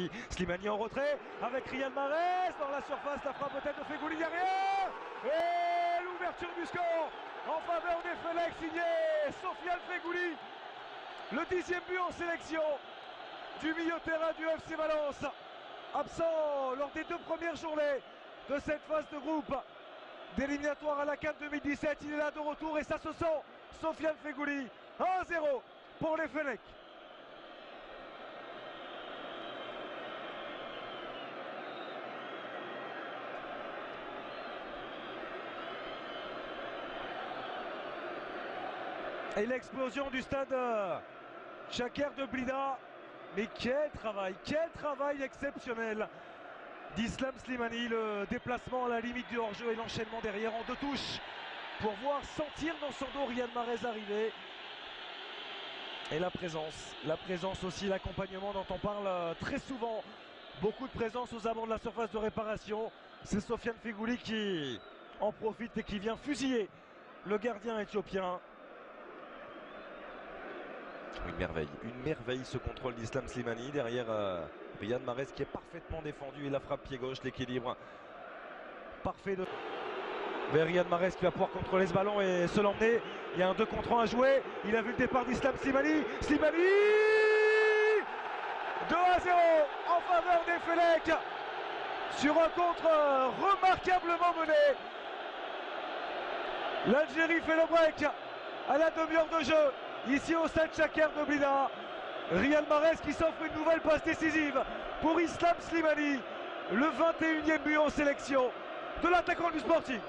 Slimani. Slimani en retrait avec Riyad Mahrez dans la surface, la frappe peut-être de Feghouli derrière. Et l'ouverture du score en faveur des Fennecs signé Sofiane Feghouli. Le 10e but en sélection du milieu de terrain du FC Valence. Absent lors des 2 premières journées de cette phase de groupe d'éliminatoire à la CAN 2017. Il est là de retour et ça se sent. Sofiane Feghouli, 1-0 pour les Fennecs. Et l'explosion du stade Chaker de Blida. Mais quel travail exceptionnel d'Islam Slimani. Le déplacement à la limite du hors-jeu et l'enchaînement derrière en 2 touches pour voir sentir dans son dos Riyad Mahrez arriver. Et la présence aussi, l'accompagnement dont on parle très souvent. Beaucoup de présence aux abords de la surface de réparation. C'est Sofiane Feghouli qui en profite et qui vient fusiller le gardien éthiopien. Une merveille ce contrôle d'Islam Slimani derrière Riyad Mahrez qui est parfaitement défendu et la frappe pied gauche, l'équilibre parfait de vers Riyad Mahrez qui va pouvoir contrôler ce ballon et se l'emmener. Il y a un 2 contre 1 à jouer. Il a vu le départ d'Islam Slimani. Slimani 2-0 en faveur des Fennecs sur un contre remarquablement mené. L'Algérie fait le break à la demi-heure de jeu. Ici au stade Chaker de Blida, Riyad Mahrez qui s'offre une nouvelle passe décisive pour Islam Slimani. Le 21e but en sélection de l'attaquant du Sporting.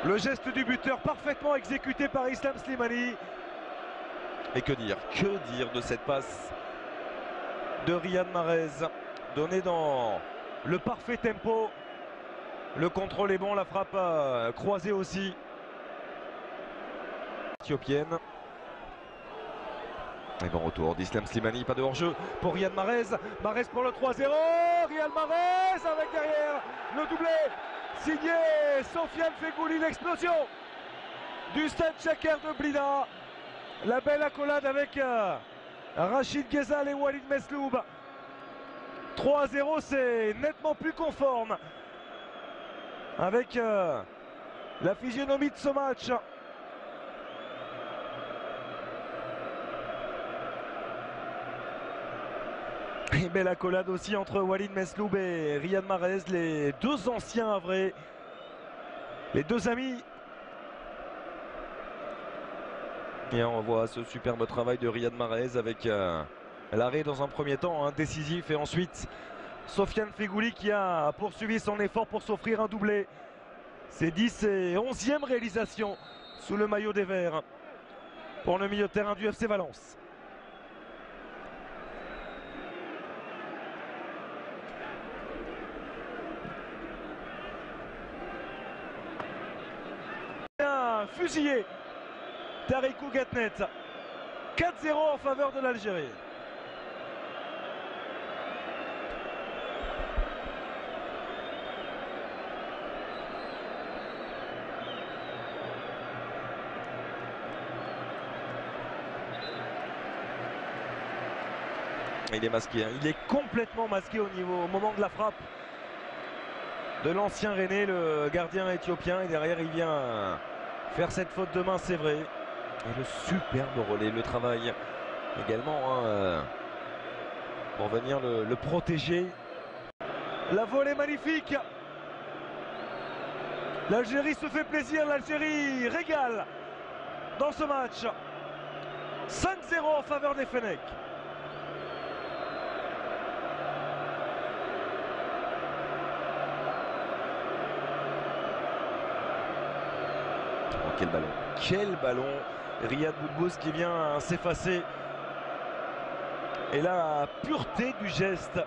Le geste du buteur parfaitement exécuté par Islam Slimani. Et que dire de cette passe de Riyad Mahrez, donnée dans le parfait tempo. Le contrôle est bon, la frappe croisée aussi. Éthiopienne. Et bon retour d'Islam Slimani, pas de hors-jeu pour Riyad Mahrez. Mahrez pour le 3-0. Riyad Mahrez avec derrière le doublé signé Sofiane Feghouli. L'explosion du stade Chaker de Blida. La belle accolade avec Rachid Ghezal et Walid Mesloub. 3-0, c'est nettement plus conforme avec la physionomie de ce match. Et belle accolade aussi entre Walid Mesloub et Riyad Mahrez, les 2 anciens havrais, les 2 amis. Et on voit ce superbe travail de Riyad Mahrez avec l'arrêt dans un premier temps décisif et ensuite Sofiane Feghouli qui a poursuivi son effort pour s'offrir un doublé. C'est 10 et 11e réalisation sous le maillot des Verts pour le milieu de terrain du FC Valence. Fusillé Tarikou Gatnet. 4-0 en faveur de l'Algérie. Il est masqué, il est complètement masqué au moment de la frappe de l'ancien René, le gardien éthiopien, et derrière il vient faire cette faute de main, c'est vrai. Et le superbe relais, le travail également pour venir le protéger. La volée magnifique. L'Algérie se fait plaisir, l'Algérie régale dans ce match. 5-0 en faveur des Fennecs. Oh, quel ballon. Riyad Boudbouz qui vient s'effacer. Et la pureté du geste,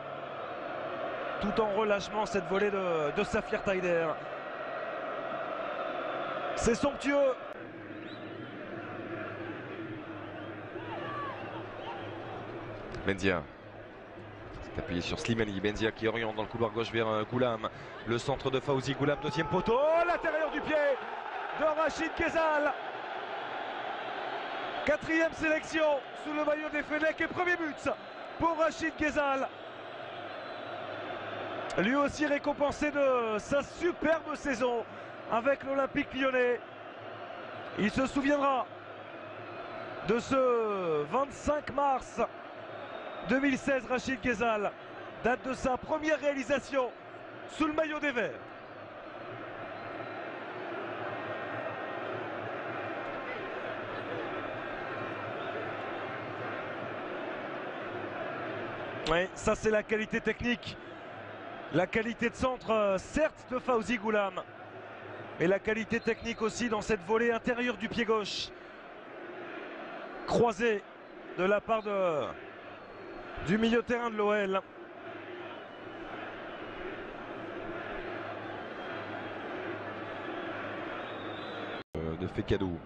tout en relâchement, cette volée de Safir Taider. C'est somptueux. Mendia. Appuyé sur Slimani, Benzia qui oriente dans le couloir gauche vers Goulam. Le centre de Fawzi Goulam, deuxième poteau, l'intérieur du pied de Rachid Ghezal. Quatrième sélection sous le maillot des Fennecs et premier but pour Rachid Ghezal. Lui aussi récompensé de sa superbe saison avec l'Olympique Lyonnais. Il se souviendra de ce 25 mars 2016, Rachid Ghezal, date de sa première réalisation sous le maillot des Verts. Oui, ça c'est la qualité technique, la qualité de centre, certes de Fawzi Goulam, mais la qualité technique aussi dans cette volée intérieure du pied gauche, croisée de la part du milieu de terrain de l'OL. De Fekadou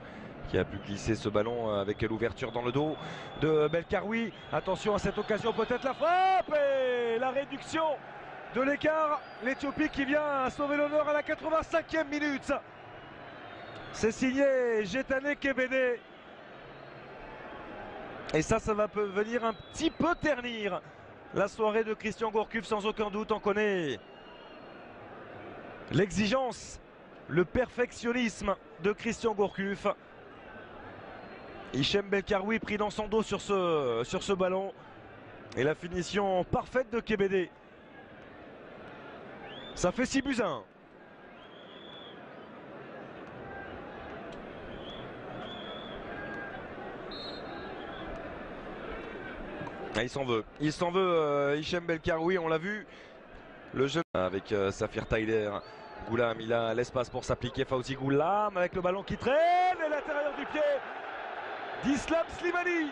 qui a pu glisser ce ballon avec l'ouverture dans le dos de Belkaroui. Attention à cette occasion, peut-être la frappe et la réduction de l'écart. L'Éthiopie qui vient sauver l'honneur à la 85e minute. C'est signé Getane Kebede. Et ça va venir un petit peu ternir la soirée de Christian Gourcuff, sans aucun doute. On connaît l'exigence, le perfectionnisme de Christian Gourcuff. Hichem Belkaroui pris dans son dos sur ce ballon. Et la finition parfaite de Kebede. Ça fait 6-1. Il s'en veut Hichem Belkaroui, on l'a vu. Le jeune avec Safir Taider. Goulam, il a l'espace pour s'appliquer. Fawzi Goulam avec le ballon qui traîne et l'intérieur du pied d'Islam Slimani.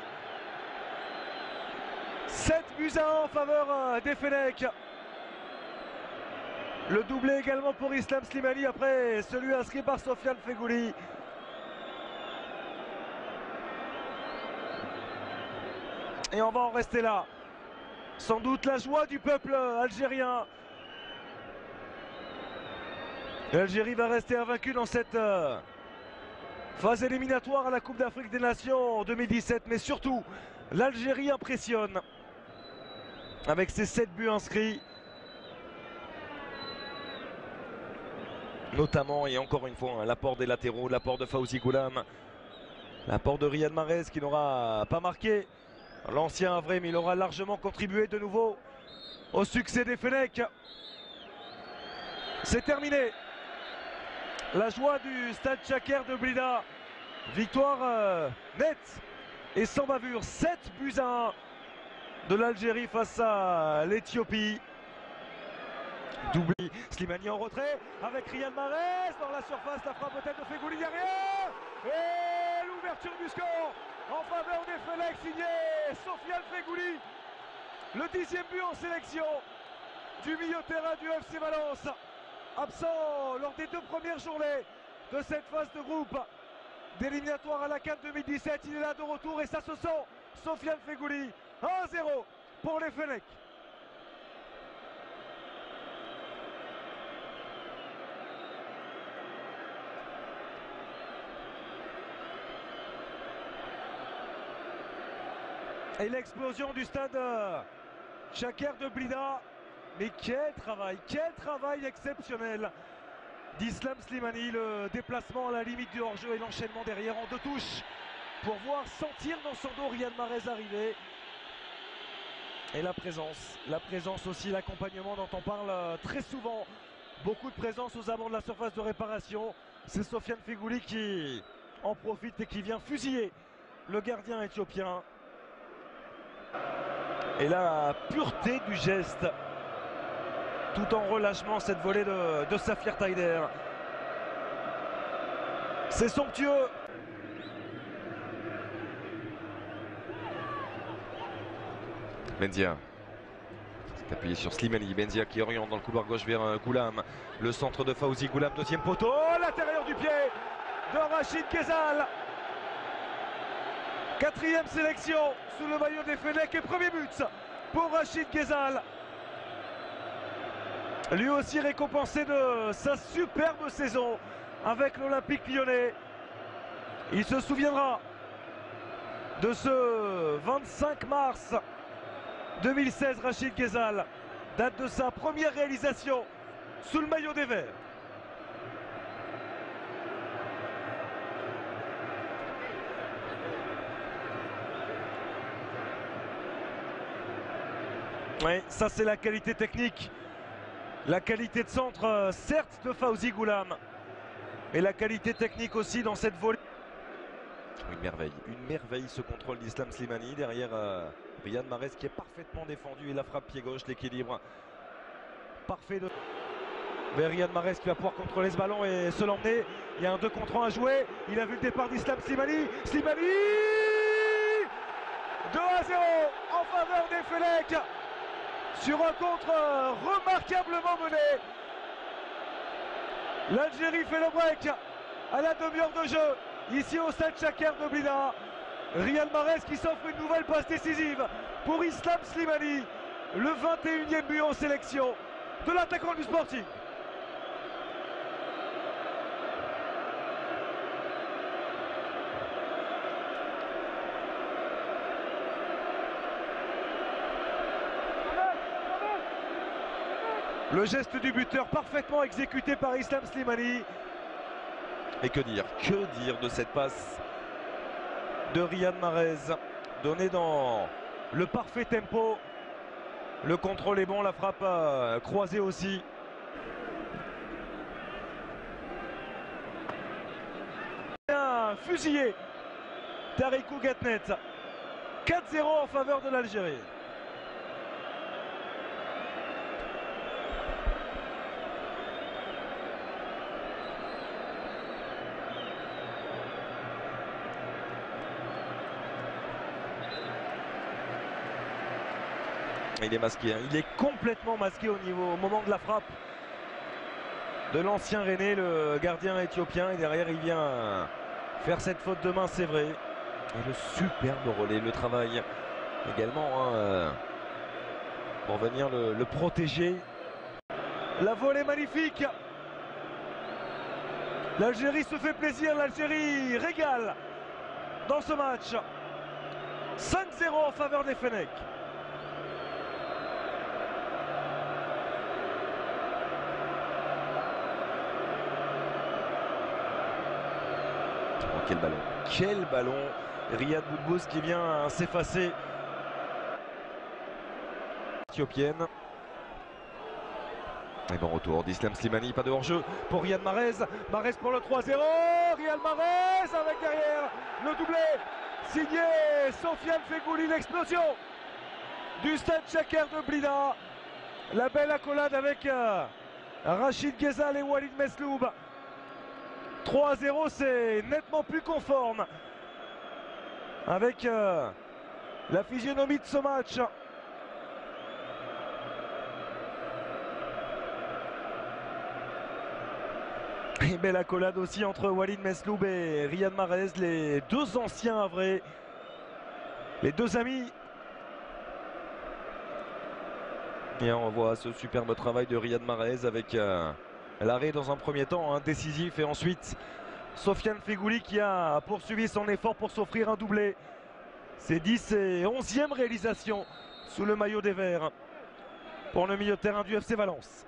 7-1 en faveur des Fennecs. Le doublé également pour Islam Slimani après celui inscrit par Sofiane Feghouli. Et on va en rester là. Sans doute la joie du peuple algérien. L'Algérie va rester invaincue dans cette phase éliminatoire à la Coupe d'Afrique des Nations en 2017. Mais surtout, l'Algérie impressionne avec ses 7 buts inscrits. Notamment, et encore une fois, l'apport des latéraux, l'apport de Fawzi Goulam, l'apport de Riyad Mahrez qui n'aura pas marqué. L'ancien vrai, mais il aura largement contribué de nouveau au succès des Fennecs. C'est terminé. La joie du stade Chaker de Blida. Victoire nette et sans bavure. 7-1 de l'Algérie face à l'Éthiopie. Doublé. Slimani en retrait avec Riyad Mahrez dans la surface. La frappe peut-être de Feghouli derrière. Et l'ouverture du score en faveur des Fennecs signé Sofiane Feghouli. Le 10e but en sélection du milieu de terrain du FC Valence. Absent lors des 2 premières journées de cette phase de groupe d'éliminatoire à la CAN 2017. Il est là de retour et ça se sent. Sofiane Feghouli. 1-0 pour les Fennecs. Et l'explosion du stade Chaker de Blida. Mais quel travail exceptionnel d'Islam Slimani. Le déplacement à la limite du hors-jeu et l'enchaînement derrière en 2 touches pour voir sentir dans son dos Riyad Mahrez arriver. Et la présence aussi, l'accompagnement dont on parle très souvent. Beaucoup de présence aux abords de la surface de réparation. C'est Sofiane Feghouli qui en profite et qui vient fusiller le gardien éthiopien. Et la pureté du geste, tout en relâchement, cette volée de Safir Taider. C'est somptueux. Benzia c'est appuyé sur Slimani. Benzia qui oriente dans le couloir gauche vers Goulam. Le centre de Fawzi Goulam, deuxième poteau, l'intérieur du pied de Rachid Ghezal. 4e sélection sous le maillot des Fennecs et premier but pour Rachid Ghezal. Lui aussi récompensé de sa superbe saison avec l'Olympique Lyonnais. Il se souviendra de ce 25 mars 2016, Rachid Ghezal, date de sa première réalisation sous le maillot des Verts. Oui, ça c'est la qualité technique, la qualité de centre, certes de Fawzi Goulam, mais la qualité technique aussi dans cette volée. Une merveille ce contrôle d'Islam Slimani derrière Riyad Mahrez qui est parfaitement défendu et la frappe pied gauche, l'équilibre parfait de vers Riyad Mahrez qui va pouvoir contrôler ce ballon et se l'emmener. Il y a un 2 contre 1 à jouer, il a vu le départ d'Islam Slimani, 2-0 en faveur des Fenech sur un contre remarquablement mené. L'Algérie fait le break à la demi-heure de jeu ici au stade Chaker de Blida. Riyad Mahrez qui s'offre une nouvelle passe décisive pour Islam Slimani, le 21e but en sélection de l'attaquant du Sporting. Le geste du buteur parfaitement exécuté par Islam Slimani. Et que dire de cette passe de Riyad Mahrez, donnée dans le parfait tempo. Le contrôle est bon, la frappe croisée aussi. Bien fusillé Tarikou Gatnet. 4-0 en faveur de l'Algérie. Il est masqué, hein. Il est complètement masqué au moment de la frappe de l'ancien René, le gardien éthiopien. Et derrière il vient faire cette faute de main, c'est vrai. Et le superbe relais, le travail également pour venir le protéger. La volée magnifique. L'Algérie se fait plaisir, l'Algérie régale dans ce match. 5-0 en faveur des Fenech. Oh, quel ballon, Riyad Boudbouz qui vient s'effacer. Éthiopienne. Et bon retour d'Islam Slimani, pas de hors-jeu pour Riyad Mahrez. Mahrez pour le 3-0, Riyad Mahrez avec derrière le doublé signé Sofiane Feghouli, l'explosion du stade Chaker de Blida. La belle accolade avec Rachid Ghezal et Walid Mesloub. 3-0, c'est nettement plus conforme avec la physionomie de ce match. Et belle accolade aussi entre Walid Mesloub et Riyad Mahrez, les deux anciens havrais, les deux amis. Et on voit ce superbe travail de Riyad Mahrez avec l'arrêt dans un premier temps décisif, et ensuite Sofiane Feghouli qui a poursuivi son effort pour s'offrir un doublé. C'est 10 et 11e réalisation sous le maillot des Verts pour le milieu de terrain du FC Valence.